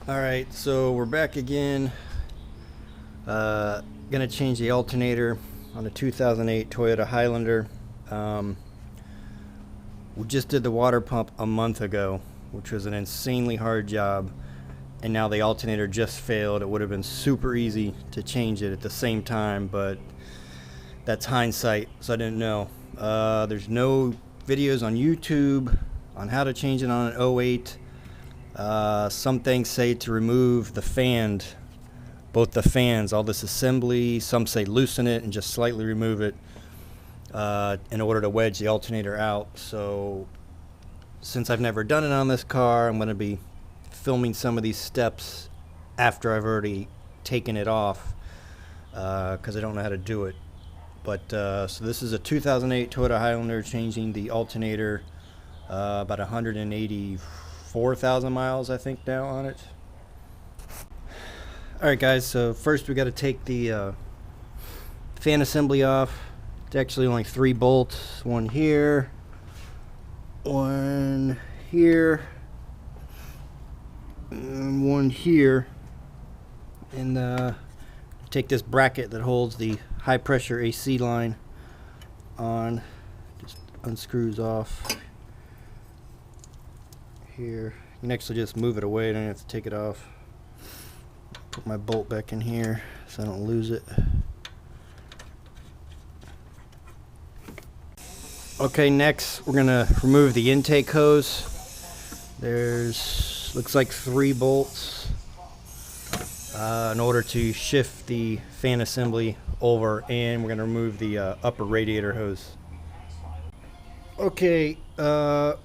Alright, so we're back again. Gonna change the alternator on the 2008 Toyota Highlander. We just did the water pump a month ago, which was an insanely hard job, and now the alternator just failed. It would have been super easy to change it at the same time, but that's hindsight, so I didn't know. There's no videos on YouTube on how to change it on an 08. Some things say to remove the fan, both the fans, all this assembly. Some say loosen it and just slightly remove it in order to wedge the alternator out. So since I've never done it on this car, I'm going to be filming some of these steps after I've already taken it off because I don't know how to do it. But so this is a 2008 Toyota Highlander, changing the alternator, about 184,000 miles I think now on it. Alright guys, so first we got to take the fan assembly off. It's actually only 3 bolts, one here, one here, and one here. And take this bracket that holds the high pressure AC line on, just unscrews off here. You can actually just move it away, don't have to take it off. Put my bolt back in here so I don't lose it. Okay, next we're gonna remove the intake hose. There's looks like 3 bolts in order to shift the fan assembly over, and we're gonna remove the upper radiator hose. Okay,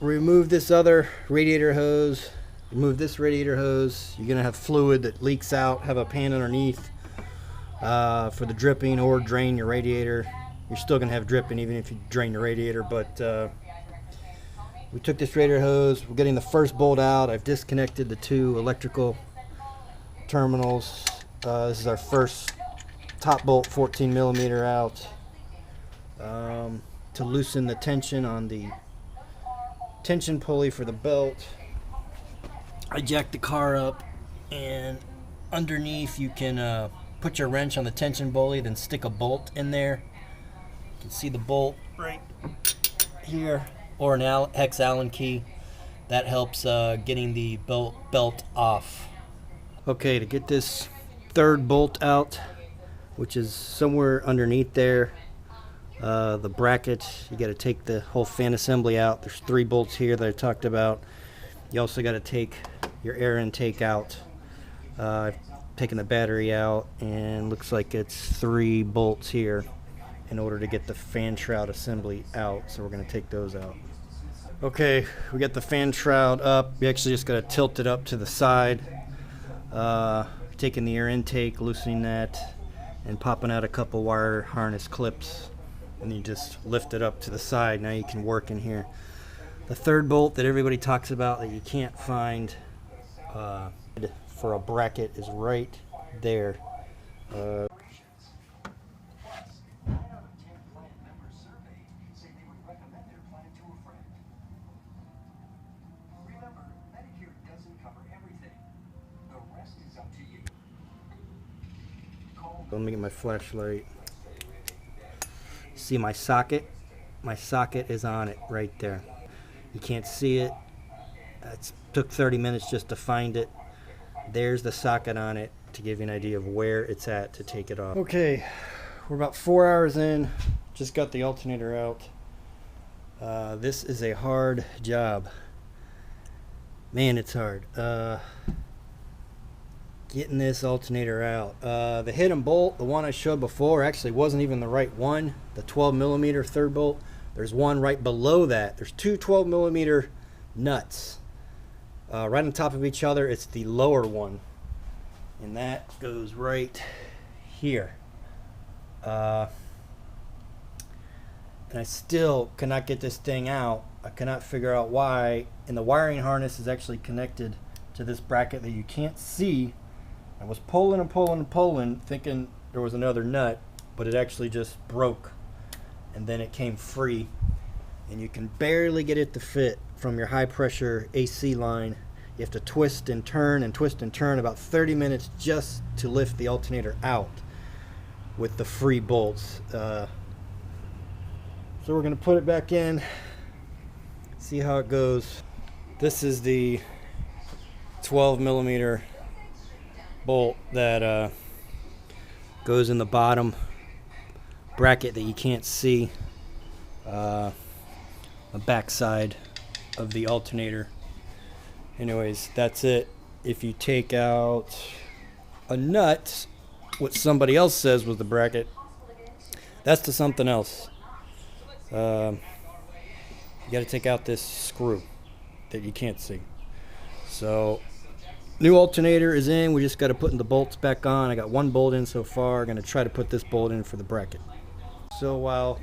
remove this other radiator hose. Remove this radiator hose. You're gonna have fluid that leaks out. Have a pan underneath for the dripping, or drain your radiator. You're still gonna have dripping even if you drain the radiator, but we took this radiator hose. We're getting the first bolt out. I've disconnected the 2 electrical terminals. This is our first top bolt, 14 millimeter out, to loosen the tension on the tension pulley for the belt. I jacked the car up, and underneath you can put your wrench on the tension pulley, then stick a bolt in there. You can see the bolt right here, or an hex Allen key. That helps getting the belt off. Okay, to get this 3rd bolt out, which is somewhere underneath there, the bracket, you got to take the whole fan assembly out. There's 3 bolts here that I talked about. You also got to take your air intake out. I've taken the battery out, and looks like it's 3 bolts here in order to get the fan shroud assembly out, so we're going to take those out. Okay, we got the fan shroud up. We actually just got to tilt it up to the side, taking the air intake, loosening that, and popping out a couple wire harness clips, and you just lift it up to the side. Now you can work in here. The 3rd bolt that everybody talks about that you can't find for a bracket is right there. Let me get my flashlight. See my socket? My socket is on it right there. You can't see it. It took 30 minutes just to find it. There's the socket on it to give you an idea of where it's at to take it off. Okay, we're about 4 hours in. Just got the alternator out. This is a hard job. Man, it's hard. Getting this alternator out. The hidden bolt, the one I showed before, actually wasn't even the right one. The 12 millimeter 3rd bolt. There's one right below that. There's 2 12 millimeter nuts right on top of each other. It's the lower one, and that goes right here. And I still cannot get this thing out. I cannot figure out why. And the wiring harness is actually connected to this bracket that you can't see. I was pulling and pulling and pulling, thinking there was another nut, but it actually just broke, and then it came free, and you can barely get it to fit from your high pressure AC line You have to twist and turn and twist and turn about 30 minutes just to lift the alternator out with the free bolts. So we're going to put it back in, see how it goes. This is the 12 millimeter bolt that goes in the bottom bracket that you can't see, the back side of the alternator. Anyways, that's it. If you take out a nut, what somebody else says was the bracket, that's to something else. You got to take out this screw that you can't see. So new alternator is in. We just got to put in the bolts back on. I got one bolt in so far. I'm going to try to put this bolt in for the bracket. So while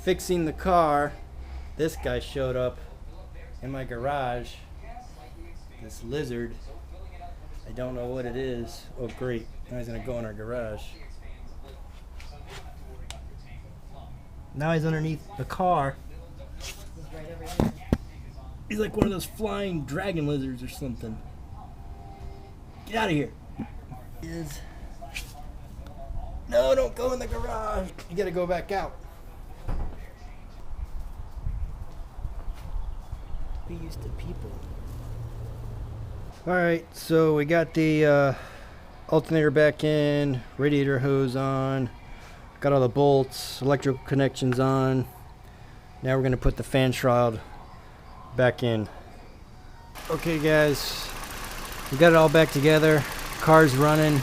fixing the car, this guy showed up in my garage. This lizard. I don't know what it is. Oh great, now he's going to go in our garage. Now he's underneath the car. He's like one of those flying dragon lizards or something. Get out of here. No, don't go in the garage. You gotta go back out. Be used to people. Alright, so we got the alternator back in, radiator hose on, got all the bolts, electrical connections on. Now we're gonna put the fan shroud back in. Okay guys, we got it all back together. Car's running,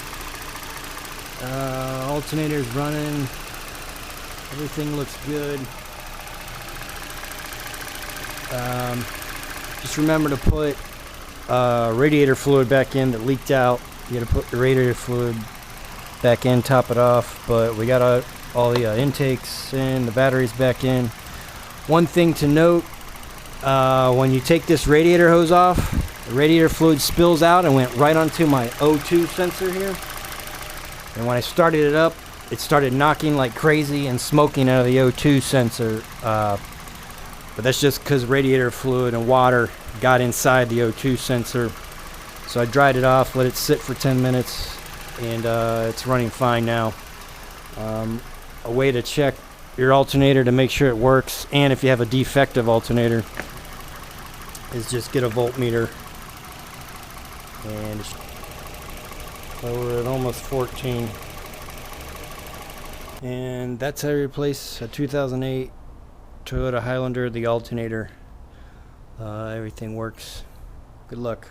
alternator's running, everything looks good. Just remember to put radiator fluid back in that leaked out. You gotta put the radiator fluid back in, top it off. But we got all the intakes in, the batteries back in. One thing to note, when you take this radiator hose off, the radiator fluid spills out and went right onto my O2 sensor here. And when I started it up, it started knocking like crazy and smoking out of the O2 sensor. But that's just because radiator fluid and water got inside the O2 sensor. So I dried it off, let it sit for 10 minutes, and it's running fine now. A way to check your alternator to make sure it works, and if you have a defective alternator, is just get a voltmeter. And so we're at almost 14. And that's how you replace a 2008 Toyota Highlander, the alternator. Everything works. Good luck.